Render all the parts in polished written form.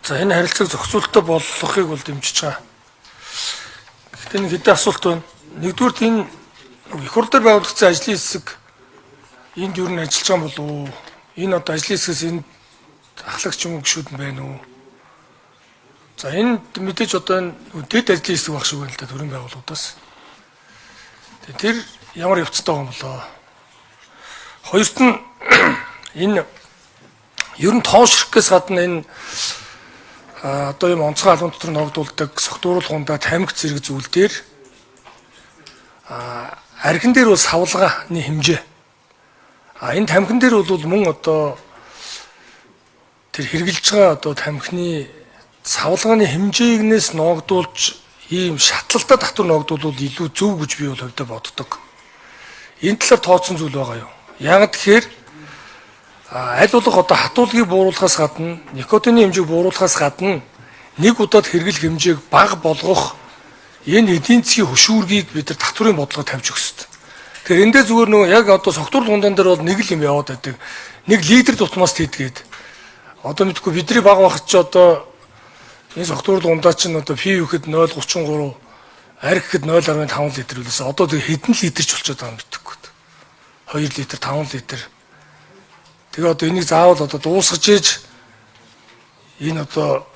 За энэ харилцааг зохицуулалттай болгохыг бол дэмжиж байгаа. Гэхдээ нэг хэдэн асуулт байна. Нэгдүгээр энэ их хурд дээр байгуулагдсан ажлын хэсэг энд юу н ажиллаж байгаа болов уу? Энэ одоо ажлын хэсгээс энд ахлагч юм гişүүд нь байна уу? За энэ мэдээж одоо энэ дэд ажлын хэсэг баг шиг байна л да төрийн байгууллагуудаас. Тэр ямар явцтай байгаа юм болоо? Хоёрт нь энэ ер нь тоошрохгээс гадна энэ одоо юм онцгой албан дотор ногдуулдаг согтууруулгундаа тамхи зэрэг зүйл дээр архин дээр бол савлгааны хэмжээ. Энэ тамхин дээр бол мөн одоо тэр хэрглэж байгаа одоо тамхины савлгааны хэмжээгнээс ногдуулж ийм шатлалтаа татвар ногдуулвал илүү зөв гэж би бол хувьдаа боддог. Энэ талаар тооцсон зүйл байгаа юу? Яг тэгэхээр аль болох одоо хатуулгийг бууруулахаас гадна, никотины хэмжээг бууруулахаас гадна нэг удаад хэрэглэх хэмжээг бага болгох энэ эдийн засгийн хөшүүргийг бид нар татврын бодлого тавьж өгсөд. Тэгэхээр эндээ зүгээр нөгөө яг одоо согтуурлгундан дээр бол нэг л юм яваад байдаг. Нэг лидер тутмаас тэдгээд. Одоо мэдгүй бидний бага багт ч одоо энэ согтуурлгундаа чинь одоо пи ихэд 0.33, арх ихэд 0.5 литр үлээсэн. Одоо тэг хэдэн литрч болчиход байгаа юм мэдгүй. 2 литр, 5 литр. Тэгээ одоо энийг заавал одоо дуусгаж ээж энэ одоо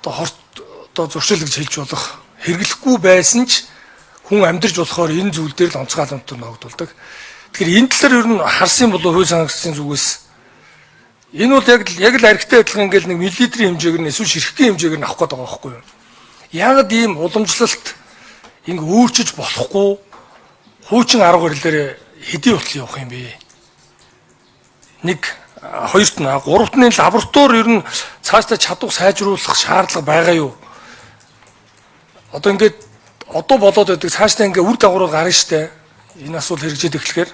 хорт одоо зуршил гэж хэлж болох хэрэглэхгүй байсан ч хүн амьдрж болохоор энэ зүйл дээр л онцгой албант ногдуулдаг. Тэгэхээр энэ талаар ер нь харсан болов хууль санагчдын зүгээс энэ бол яг л архитай адилхан ингээл нэг миллилитрийн хэмжээг нь эсвэл ширхгийн хэмжээг нь авах гээд байгаа байхгүй юу? Яг ийм уламжлалт ингэ өөрчиж болохгүй хуучин арга барилаар хэдий утал явах юм бэ? Нэг хоёрт нь гуравт нь лаборатори ер нь цаашдаа чадвар сайжруулах шаардлага байгаа юу? Одоо ингээд одоо болоод байдаг цаашдаа ингээ үр дагавар гарна штэ. Энэ асуулт хэрэгжээд эхлэхээр.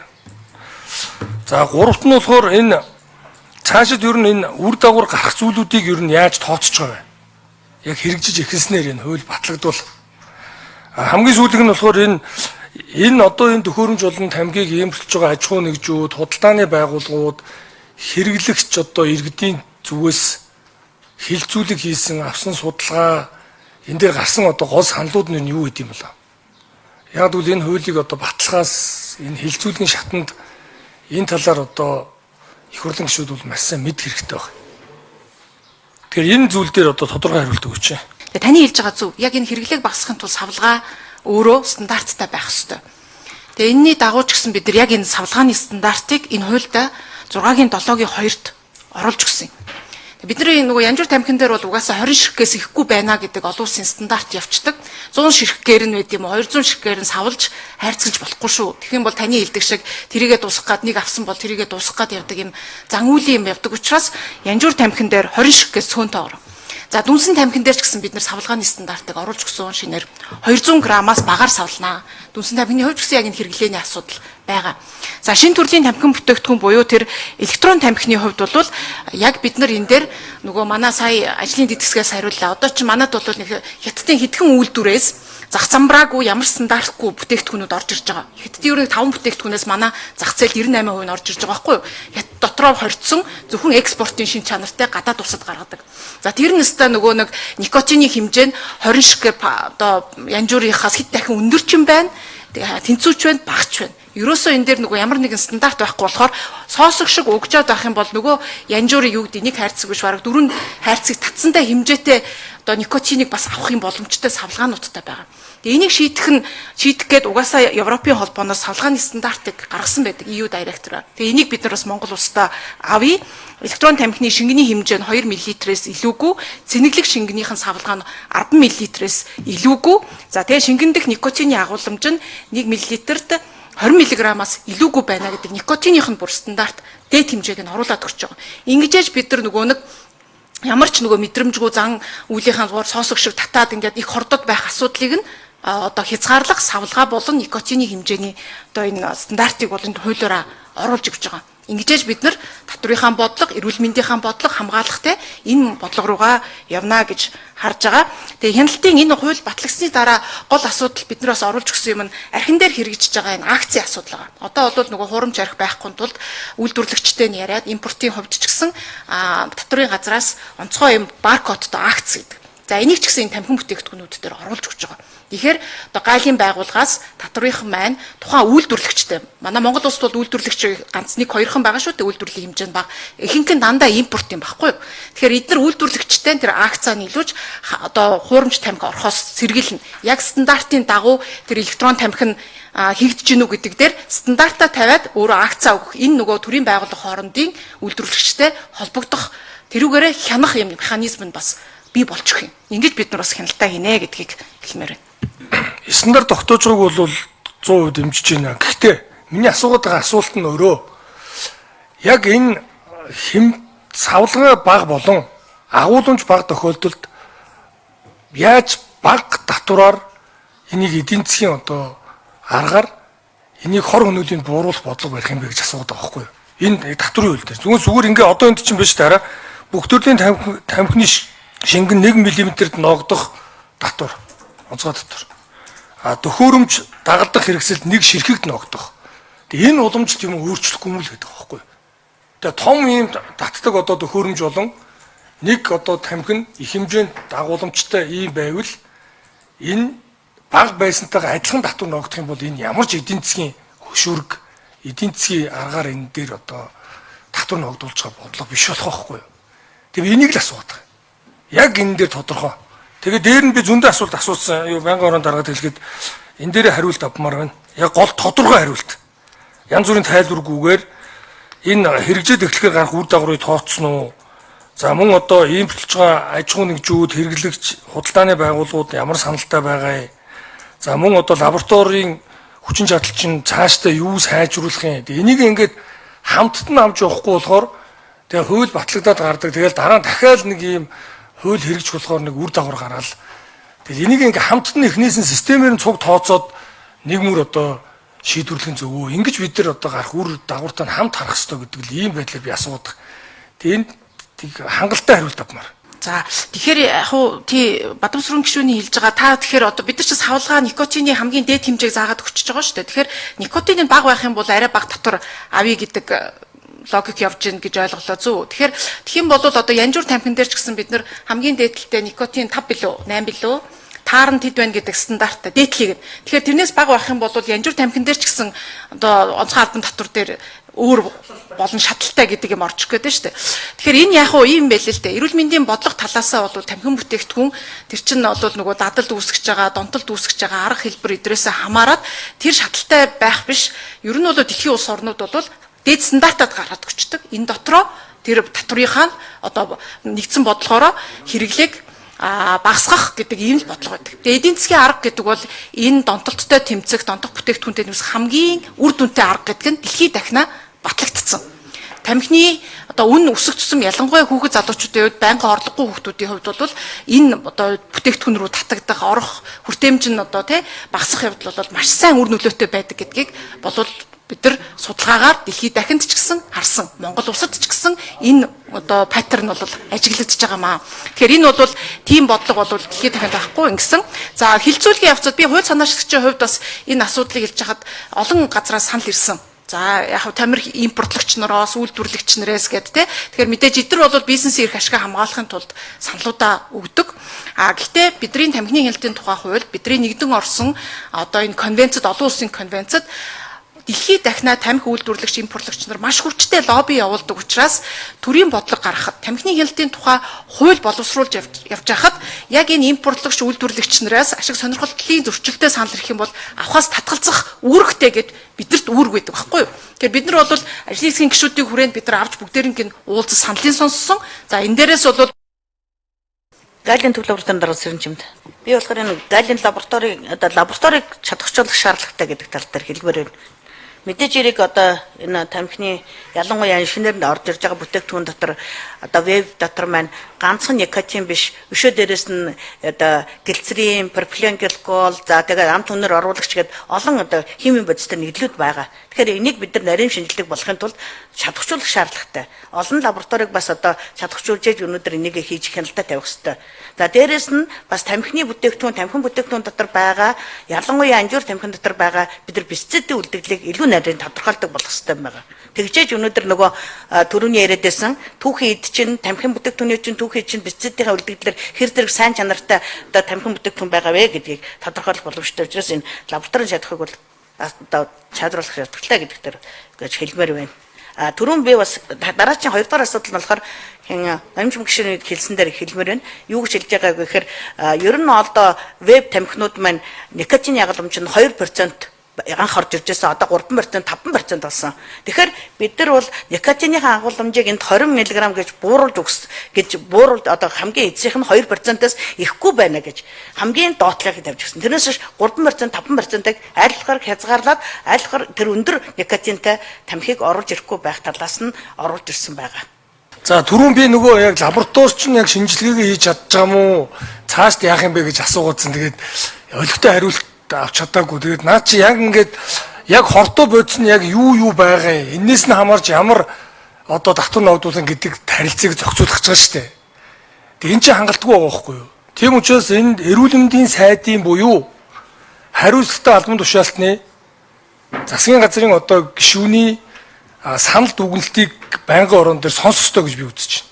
За гуравт нь болохоор энэ цаашид ер нь энэ үр дагавар гарах зүйлүүдийг ер нь яаж тооцож байгаа вэ? Яг хэрэгжиж эхэлснээр энэ хууль батлагдвал хамгийн сүүлийнх нь болохоор энэ одоо энэ төхөөрөмж болон тамгийг иймэрлэж байгаа аж ахуй нэгжүүд, худалдааны байгууллагууд, хэрэглэгч одоо иргэдийн зүгээс хилцүүлэг хийсэн авсан судалгаа энэ дээр гарсан одоо гол саналууд нь юу гэдэм бэ? Яг л энэ хуулийг одоо баталгаас энэ хилцүүлгийн шатанд энэ талаар одоо их хурлын гишүүд бол маш сайн мэд хэрэгтэй байна. Тэгэхээр энэ зүйл дээр одоо тодорхой хариулт өгөөч. Таны хэлж байгаа зөв. Яг энэ хэрэглээг багасгахын тулд савлгаа өөрөө стандарттай байх ёстой. Тэгээ энэний дагуу ч гэсэн бид нар яг энэ савлгааны стандартыг энэ хуульда 6-гийн 7-гийн 2-т оруулж өгсөн. Бидний нөгөө янжуур тамхин дээр бол угаасаа 20 ширхгээс ихгүй байна гэдэг олон улсын стандарт явцдаг. 100 ширхгээр нь байд юм уу 200 ширхгээр нь савлж хайрцагч болохгүй шүү. Тэгэх юм бол таны хэлдэг шиг тэрийгэ дуусгах гад нэг авсан бол тэрийгэ дуусгах гад явдаг юм зан үйлийн юм явдаг учраас янжуур тамхин дээр 20 ширхгээс цөөнтэй орно. За дүнсэн тамхин дээр ч гэсэн бид нар савлгааны стандартыг оруулж өгсөн шинээр 200 граммаас багаар савлнаа. Дүнсэн тамхины хувьд гэсэн яг энэ хэрэглээний асуудал байгаа. За шинэ төрлийн тамхин бүтээгдэхүүн буюу тэр электрон тамхины хувьд бол яг бид нар энэ дээр нөгөө манай сая ажлын дэдгсгээс хариуллаа. Одоо чи манад бол нэг хятадын хэдхэн үйлдвэрээс зах замбраагүй ямар стандартгүй бүтээгдэхүүнүүд орж ирж байгаа. Хятадын ерөнхий 5 бүтээгдэхүүнээс манай зах зээл 98% нь орж ирж байгаа байхгүй юу? Хятад дотроо хоригдсон зөвхөн экспортын шин чанартай гадаад улсад гаргадаг. За тэр нь өстой нөгөө нэг никотины хэмжээ нь 20 ширхгээр одоо янжуурынхаас хэд дахин өндөр ч юм байна. Тэнцүүч байна, багч байна. Ерөөсөө энэ дээр нөгөө ямар нэгэн стандарт байхгүй болохоор соосог шиг угжаад байх юм бол нөгөө янжуурын юу гэдэг нэг хайрцаг биш бараг 4 хайрцаг татсантай хэмжээтэй одоо никотиныг бас авах юм боломжтой савлгаануудтай байгаа. Тэгээ энийг шийдэх гээд угаасаа Европын холбооноос савлгааны стандартыг гаргасан байдаг EU директор. Тэгээ энийг бид нар бас Монгол улстай авъя. Электрон тамхины шингэний хэмжээ нь 2 мл-ээс илүүгүй, цэнэглэг шингэнийхэн савлгаа нь 10 мл-ээс илүүгүй. За тэгээ шингэндэх никотины агуулмж нь 1 мл-т 20 мг-аас илүүгүй байна гэдэг никотиных нь бүр стандарт дээд хэмжээг нь оруулаад өгч байгаа. Ингэжээж бид нар нөгөө нэг ямар ч нөгөө мэдрэмжгүй зан үйлийнхаа зугаар соосог шиг татаад ингээд их хордод байх асуудлыг нь одоо хязгаарлах савлгаа болон никотины хэмжээний одоо энэ стандартыг бол энэ хуулиараа оруулж өгч байгаа. Ингэжээж бид нар татврынхаа бодлого, эрүүл мэндийнхаа бодлого хамгаалахтай энэ бодлого руугаа явна гэж харж байгаа. Тэгээ хяналтын энэ хууль батлагдсны дараа гол асуудал биднээс оруулж өгсөн юм нь архин дээр хэрэгжиж байгаа энэ акцийн асуудал байгаа. Одоо бол нөгөө хурамч архи байхгүй тулд үйлдвэрлэгчтэй нь яриад импортын хувьд ч гэсэн татврын газраас онцгой юм баркодтой акц гэдэг. За энийг ч гэсэн энэ тамхин бүтээгдэхүүнүүд дээр оруулж өгч байгаа. Тэгэхээр одоо гайлын байгууллагаас татврынхан маань тухайн үйлдвэрлэгчтэй манай Монгол улсд бол үйлдвэрлэгч ганц нэг хоёрхан байгаа шүү дээ, үйлдвэрлэлийн хэмжээ нь бага. Ихэнх нь дандаа импорт юм баггүй юу. Тэгэхээр эдгээр үйлдвэрлэгчтэй тэр акцаа нийлүүлж одоо хуурамч тамхи орхоос сэргийлнэ. Яг стандартын дагуу тэр электрон тамхи нь хийгдэж гинүү гэдэг дээр стандартаа тавиад өөрөө акцаа өгөх энэ нөгөө төрийн байгууллага хоорондын үйлдвэрлэгчтэй холбогдох тэрүүгээрээ хянах юм механизм нь бас бий болж өгөх юм. Ингэж бид нар бас хяналтаа хийнэ гэдгийг хэлмээр байна. Стандарт тогтоож байгааг бол 100% дэмжиж байна. Гэхдээ миний асуугаад байгаа асуулт нь өөрөө. Яг энэ савлгаа бага болон агуулмж бага тохиолдолд яаж бага татвараар энийг эдийн засгийн одоо аргаар энийг хор хөнөөлийн бууруулах бодлого барих юм бэ гэж асуугаад байгаа байхгүй юу? Энэ татврын хууль дээр. Зүгээр ингээ одоо энд чинь биш дараа бүх төрлийн тамхины шингэн 1 мм-д ногдох татвар, онцгой татвар. Төхөөрөмж дагалдах хэрэгсэлд 1 ширхэгд ногдох. Тэгээ энэ уламжлалт юм өөрчлөхгүй юм л гэдэг байгаа байхгүй юу? Тэгээ том ийм татдаг одоо төхөөрөмж болон нэг одоо тамхин их хэмжээнд дагууламжтай ийм байвал энэ бага байсантайгаа адилхан татвар ногдох юм бол энэ ямар ч эдийн засгийн хөшүүрэг, эдийн засгийн аргаар энэ дээр одоо татвар ногдуулж байгаа бодлого биш болох байхгүй юу? Тэгээ энийг л асууад байгаа. Яг энэ дээр тодорхой. Тэгээ дээр нь би зөндөө асуулт асуусан. Юу байнгын орон дараад хэлэхэд энэ дээр хариулт авмаар байна. Яг гол тодорхой хариулт. Янз бүрийн тайлбаргүйгээр энэ хэрэгжээд эхлэхээр гарах үр дагаврыг тооцсон уу? За мөн одоо импортлж байгаа аж ахуй нэгжүүд, хэрэглэгч, худалдааны байгууллагууд ямар саналтай байгаа юм? За мөн одоо лабораторийн хүчин чадал чинь цаашдаа юу сайжруулах юм? Энийг ингээд хамтд нь авч явахгүй болохоор тэгээ хууль батлагдаад гардаг. Тэгэл дараа нь дахиад нэг ийм хууль хэрэгжих болохоор нэг үр дагавар гараад тэгэл энийг ингээ хамтд нь эхнээс нь системээр нь цуг тооцоод нэг мөр одоо шийдвэрлэх зөвөө. Ингэж бид нар одоо гарах үр дагавартай нь хамт харах хэрэгтэй гэдэг л ийм байдлаар би асуудаг. Тэгээ энд хангалттай хариулт авмаар. За тэгэхээр яг хуу тий Бадамсрын гишүүний хэлж байгаа та тэгэхээр одоо бид нар ч савлгаа никотины хамгийн дээд хэмжээг заагаад өгчөж байгаа шүү дээ. Тэгэхээр никотины бага байх юм бол арай бага татвар авъя гэдэг логик явж гин гэж ойлголоо зөв. Тэгэхээр тэгхийн бол одоо янжуур тамхин дээр ч гэсэн бид нар хамгийн дээдэлтэй никотин 5 билүү 8 билүү таарн тэд байна гэдэг стандарттай дээдлийг. Тэгэхээр тэрнээс бага байх юм бол янжуур тамхин дээр ч гэсэн одоо онцгой албан татвар дээр өөр болон шаталтай гэдэг юм орчих гээд байна шүү дээ. Тэгэхээр энэ яг уу юм байл л дээ. Эрүүл мэндийн бодлого талаасаа бол тамхин бүтээгдэхүүн тэр чинь бол нөгөө дадалд үүсгэж байгаа, донтолд үүсгэж байгаа арга хэлбэр эдрээсээ хамаарат тэр шаталтай байх биш. Ер нь бол дэлхийн улс орнууд бол дээд стандартад гараад өчтдөг. Энэ дотроо тэр татврынхаа одоо нэгдсэн бодлогоороо хэрэглээг багасгах гэдэг ийм л бодлого байдаг. Тэгээ эдийн засгийн арга гэдэг бол энэ донтолттой тэмцэх, донтох бүтээгдэхүүнтэй нэмэх хамгийн үр дүнтэй арга гэдэг нь дэлхийд дахина батлагдсан. Тамхины одоо үн өсөх тусам ялангуяа хүүхэд залуучуудын хувьд байнгын орлогогүй хүүхдүүдийн хувьд бол энэ одоо бүтээгдэхүүн рүү татагдах, орох хүртээмж нь одоо тий багасах явдал бол маш сайн үр нөлөөтэй байдаг гэдгийг болов бид нар судалгаагаар дэлхийд дахинд ч гэсэн харсан. Монгол улсад ч гэсэн энэ одоо паттерн бол ажиглагдж байгаа маа. Тэгэхээр энэ бол тийм бодлого бол дэлхийд дахинд байхгүй ингэсэн. За хилцүүлгийн явцад би хууль санаачлагчийн хувьд бас энэ асуудлыг хэлж хахад олон газраас санал ирсэн. За яг тамир импортлогч нараас үйлдвэрлэгч нараас гэдэг те. Тэгэхээр мэдээж эдгээр бол бизнесийн эрх ашиг хамгаалахын тулд саналуудаа өгдөг. Гэхдээ бидний тамхины хяналтын тухай хууль бидний нэгдэн орсон одоо энэ конвенцэд олон улсын конвенцэд дэлхийд дахина тамхи үйлдвэрлэгч импортлогч нар маш хүчтэй лобби явуулдаг учраас төрийн бодлого гаргахад тамхины хяналтын тухай хууль боловсруулж явж байхад яг энэ импортлогч үйлдвэрлэгч нараас ашиг сонирхолтлын зөрчилтэй санал ирэх юм бол авахаас татгалзах үүрэгтэй гэд биднэрт үүрэг байдаг байхгүй юу. Тэгэхээр бид нар бол ажлын хэсгийн гишүүдийн хүрээнд бид нар авч бүгдээрийнх нь уулзсан саналын сонссон. За энэ дээрээс бол галлийн төв лабораторийн дараа сэрэмжимд би болохоор энэ галлийн лабораторийг чадахчлах шаардлагатай гэдэг тал дээр хэлбэр байна. Мэдээж хэрэг одоо энэ тамхины ялангуяа шинээр орж ирж байгаа бүтээгдэхүүн дотор одоо веб дотор маань ганцхан никотин биш, өшөө дээрээс нь одоо гэлцрийн, пропилен гликол, за тэгээд амт үнээр оруулагч гээд олон одоо химийн бодистой нийтлүүд байгаа. Тэгэхээр энийг бид нар нарийн шинжилгээ болохын тулд чадахжуулах шаардлагатай. Олон лабораториг бас одоо чадахжуулж өнөөдөр энийг хийж хяналтаа тавих хэрэгтэй. За дээрээс нь бас тамхины бүтээгдэхүүн, тамхин бүтээгдэхүүн дотор байгаа, ялангуяа анжуур тамхин дотор байгаа бид нар пестицидийн үлдэгдлийг илүү нарийн тодорхойлдог болох хэрэгтэй байгаа. Тэгжээж өнөөдөр нөгөө түрүүний яриад байсан түүхийн эд чинь тамхин бүтээгдэхүүний чинь түүхийн чинь пестицидийн үлдэгдлэр хэр зэрэг сайн чанартай одоо тамхин бүтээгдэхүүн байгаа вэ гэдгийг тодорхойлох боломжтой учраас энэ лабораторийн чадхыг бол одоо чадварлах шаардлагатай гэдэгтэр гэж хэлмээр байна. Түрүүн би бас дараагийн 2 дахь асуудал нь болохоор намжим гишүүний хэлсэн дээр хэлмээр байна. Юу гэж хэлж байгааг гэхээр ер нь одоо веб тамхинууд маань никотин ягаламж нь 2% анх орж ирж байсан одоо 3%, 5% болсон. Тэгэхээр бид нар бол никотиныхаа агуулмжийг энд 20 мг гэж бууруулж одоо хамгийн эцсийнх нь 2%-аас ихгүй байна гэж хамгийн доотлогыг тавьж гисэн. Тэрнээс 3%, 5%-ыг айлхаар хязгаарлаад айлхаар тэр өндөр никотинтай тамхиг оруулж ирэхгүй байх талаас нь оруулж ирсэн байгаа. За түрүүн би нөгөө яг лабораторич нь яг шинжилгээгээ хийж чадж байгаа мó цааш яах юм бэ гэж асуугаадсан. Тэгээд олигтой хариулт авч чадаагүй. Тэгээд наа чи яг ингээд яг хортой бодис нь яг юу байгаа юм. Энээс нь хамаарч ямар одоо татвар ногдуулсан гэдэг тарилцыг зохицуулах гэж байгаа шүү дээ. Тэг эн чинь хангалтгүй байгаа байхгүй юу? Тийм учраас энэ эрүүл мэндийн сайдын буюу хариуцлагатай албан тушаалтны засгийн газрын одоо гишүүний санал дүгнэлтийг байнгын орон дээр сонсох ёстой гэж би үзэж байна.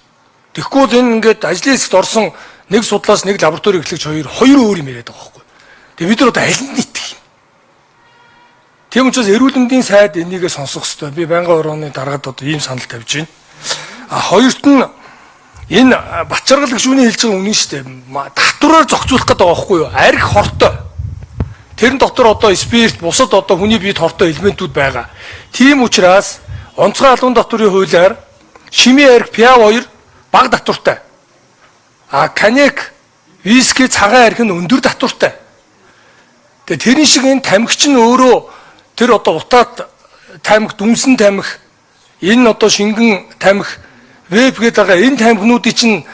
Тэгэхгүй бол энэ ингээд ажлын хэсэгт орсон нэг судлаач нэг лаборатори эхлэгч хоёр өөр юм яриад байгаа байхгүй. Тэгээ бид нар одоо аль нь итгэх юм? Тийм учраас эрүүл мэндийн сайд энийгээ сонсох ёстой. Би байнгын орооны дараад одоо ийм санал тавьж байна. Хоёрт нь энэ Бачаргал гишүүний хэлж байгаа үнэн шүү дээ. Татвараар зохицуулах гэдэг байгаа байхгүй юу? Арх хортой. Тэрэн дотор одоо спирт, бусад одоо хүний биед хортой элементүүд байгаа. Тийм учраас онцгой албан татврын хуулиар шимийн арх ПА2 бага татвартай. Коньяк, виски, цагаан арх нь өндөр татвартай. Тэгээ тэрэн шиг энэ тамхич нь өөрөө тэр одоо утаад тамхи, дүнсэн тамхи, энэ одоо шингэн тамхи, веб гэдэг байгаа энэ тамхинуудын чинь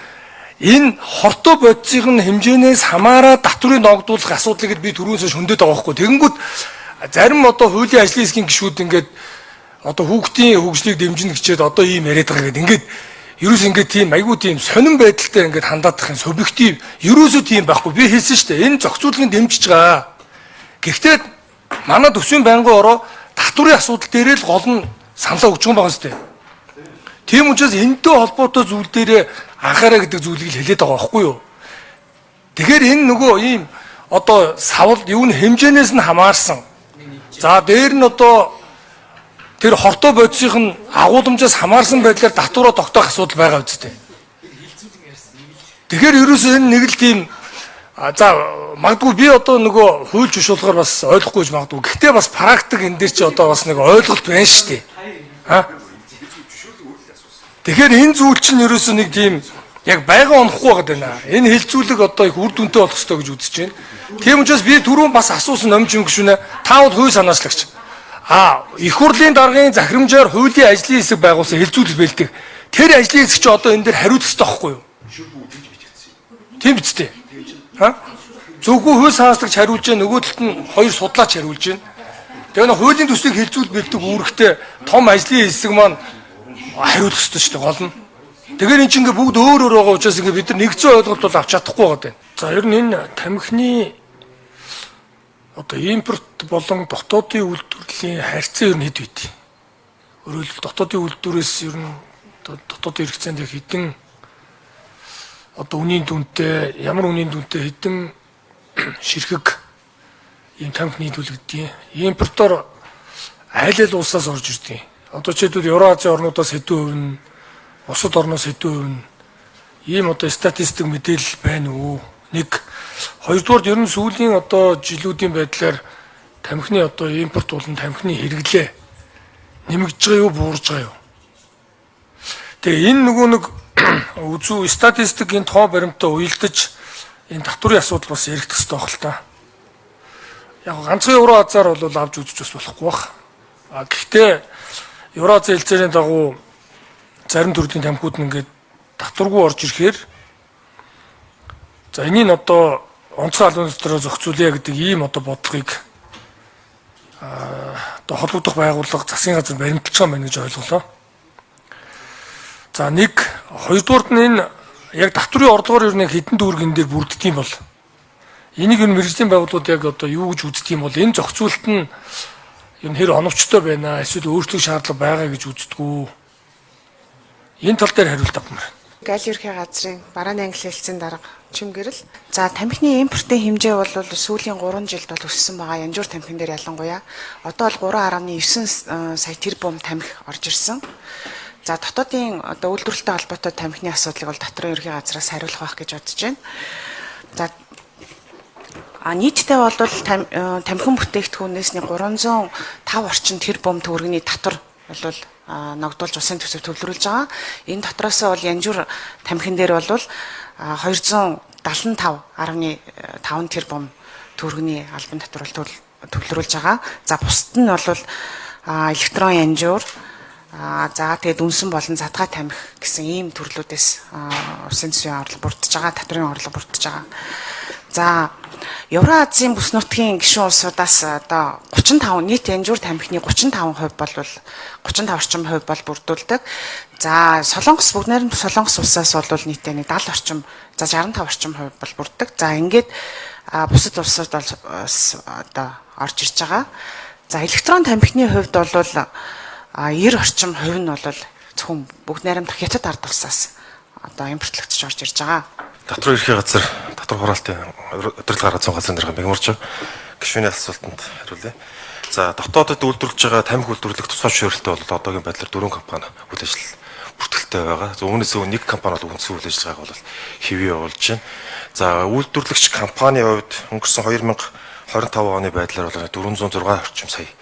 энэ хортой бодисын хэмжээнээс хамаараа татврыг ногдуулах асуудлыг би түрүүнээс шөндөд байгаа байхгүй. Тэгэнгүүт зарим одоо хуулийн ажлын хэсгийн гишүүд ингээд одоо хүүхдийн хөгжлийг дэмжинэ гэчээд одоо ийм яриад байгаа гэдэг. Ингээд ерөөс ингээд тийм айгүй тийм сонирн байдалтай ингээд хандаадах юм субъектив ерөөсөө тийм байхгүй. Би хэлсэн шүү дээ. Энэ зохицуулгын дэмжиж байгаа. Гэхдээ манай төсвийн байнгын ороо татврын асуудал дээр л гол нь саналаа өгч байгаа юм шүү дээ. Тийм учраас энэтэй холбоотой зүйл дээр анхаараа гэдэг зүйлийг хэлээд байгаа байхгүй юу? Тэгэхээр энэ нөгөө ийм одоо савл юу н хэмжээнээс нь хамаарсан. За дээр нь одоо тэр хортой бодисын агуулмжаас хамаарсан байдлаар татвараа тогтоох асуудал байгаа үстэй. Тэгэхээр ерөөсөө энэ нэг л тийм за магадгүй би одоо нөгөө хууль жишүүлгээр бас ойлгохгүй ч магадгүй. Гэхдээ бас практик энэ дээр чи одоо бас нэг ойлголт байна шүү дээ. Тэгэхээр энэ зүйл чинь ерөөсөө нэг тийм яг байга онохгүй байгаа даа. Энэ хилцүүлэг одоо их үр дүнтэй болох ёстой гэж үзэж байна. Тийм учраас би түрүүн бас асуусан номжим гүшүүнэ та бол хууль санаачлагч. Их хурлын даргын захирамжаар хуулийн ажлын хэсэг байгуулсан хилцүүлэл бэлдэх. Тэр ажлын хэсэг чи одоо энэ дээр хариуцах ёстой байхгүй юу? Тийм биз дээ. Зөвхөн хууль санаачлагч хариулж байгаа нөгөө талд нь хоёр судлаач хариулж байна. Тэгээ нэг хуулийн төслийг хилцүүл бэлдэх үүрэгтэй том ажлын хэсэг маань хариулах ёстой шүү дээ гол нь. Тэгэхээр эн чинь ингээ бүгд өөр өөр байгаа учраас ингээ бид нар нэгцэн ойлголт бол авч чадахгүй байгаа даа. За ер нь энэ тамхины одоо импорт болон дотоодын үйлдвэрлэлийн харьцаа ер нь хэд вэ? Өөрөөр хэлбэл дотоодын үйлдвэрээс ер нь дотоодын хэрэгцээнд хэдэн одоо үнийн дүнтэй ямар үнийн дүнтэй хэдэн ширхэг ийм тамхины төлөгддөг. Импортоор айл ал улсаас орж ирдэг. Одоо жишээлбэл Евразийн орнуудаас хэдэн хувь нь, бусад орноос хэдэн хувь нь ийм одоо статистик мэдээлэл байна уу? Нэг хоёрдугаар ер нь сүүлийн одоо жилүүдийн байдлаар тамхины одоо импорт болон тамхины хэрэглээ нэмэгдэж байгаа юу, буурж байгаа юу? Тэгээ энэ нөгөө нэг үзүү статистикийн тоо баримтаа уялдаж энэ татврын асуудал бас яригдах хэрэгтэй байх л та. Яг ганцхан Евразаар бол авч үзэж бас болохгүй бах. Гэхдээ Евразийн хэлцээрийн дагуу зарим төрлийн тамхиуд нь ингээд татваргүй орж ирэхээр за энийг одоо онцгой албан дотор зохицуулъя гэдэг ийм одоо бодлогыг одоо холбогдох байгууллага засгийн газар баримталж байгаа байна гэж ойлголоо. За нэг хоёрдугаард нь энэ яг татврын орлогоор ер нь хэдэн дүүргэн дээр бүрддэг юм бол энийг ер нь мэргэжлийн байгууллагууд яг одоо юу гэж үздэг юм бол энэ зохицуулалт нь ер нь хэр оновчтой байна эсвэл өөрчлөх шаардлага байгаа гэж үздэггүй. Энэ тал дээр хариулт авмаар. Галийн ерхий газрын барааны англи хэлцээний дарга Чимгэрэл. За тамхины импортын хэмжээ бол сүүлийн 3 жилд бол өссөн байгаа. Янжуур тамхин дээр ялангуяа одоо бол 3.9 сая тэрбум тамхи орж ирсэн. За дотоодын одоо үйлдвэрлэлтэй холбоотой тамхины асуудлыг бол дотроо ерхий газраас хариулах байх гэж бодож байна. За нийтдээ бол тамхин бүтээгдэхүүнээс 305 орчим тэрбум төгрөгийн татвар бол ногдуулж улсын төсөв төвлөрүүлж байгаа. Энэ дотроос бол янжуур тамхин дээр бол 275.5 тэрбум төгрөгийн албан татвар төвлөрүүлж байгаа. За бусад нь бол электрон янжуур за тэгээд үнсэн болон задгай тамхи гэсэн ийм төрлүүдээс улсын төсвийн орлого бүрдэж байгаа, татврын орлого бүрдэж байгаа. За Евразийн бүс нутгийн гишүүн улсуудаас одоо 35 нийт янжуур тамхины 35% бол 35 орчим хувь бол бүрдүүлдэг. За Солонгос бүгд найрамд Солонгос улсаас бол нийтээ 70 орчим, за 65 орчим хувь бол бүрддэг. За ингээд бусад улсууд бол одоо орж ирж байгаа. За электрон тамхины хувьд бол 90 орчим хувь нь бол зөвхөн бүгд найрамдах хятад ард улсаас одоо импортлогдож орж ирж байгаа. Татвар ерхий газар татвар хураалтын удирдлагын газрын газрын дарга Мегмарч гишүүний асуултанд хариулъя. За дотоодод үйлдвэрлэж байгаа тамхи үйлдвэрлэх тусгай зөвшөөрлөлтөд бол одоогийн байдлаар 4 компани үйл ажиллал бүртгэлтэй байгаа. За үүнээс нэг компани бол үндсэн үйл ажиллагааг бол хэвээ явуулж байна. За үйлдвэрлэгч компанийн хувьд өнгөрсөн 2025 оны байдлаар бол 406 орчим сая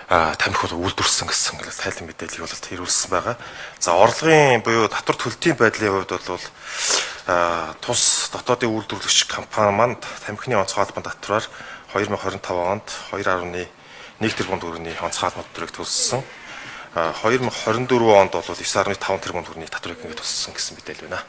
тамхи үйлдвэрлэсэн гэсэн тайлан мэдээллийг бол ирүүлсэн байгаа. За орлогын буюу татвар төлтийн байдлын хувьд бол тус дотоодын үйлдвэрлэгч компани манд тамхины онцгой албан татвараар 2025 онд 2.1 тэрбум төгрөгийн онцгой албан татварыг төлсөн. 2024 онд бол 9.5 тэрбум төгрөгийн татварыг төлсөн гэсэн мэдээлэл байна.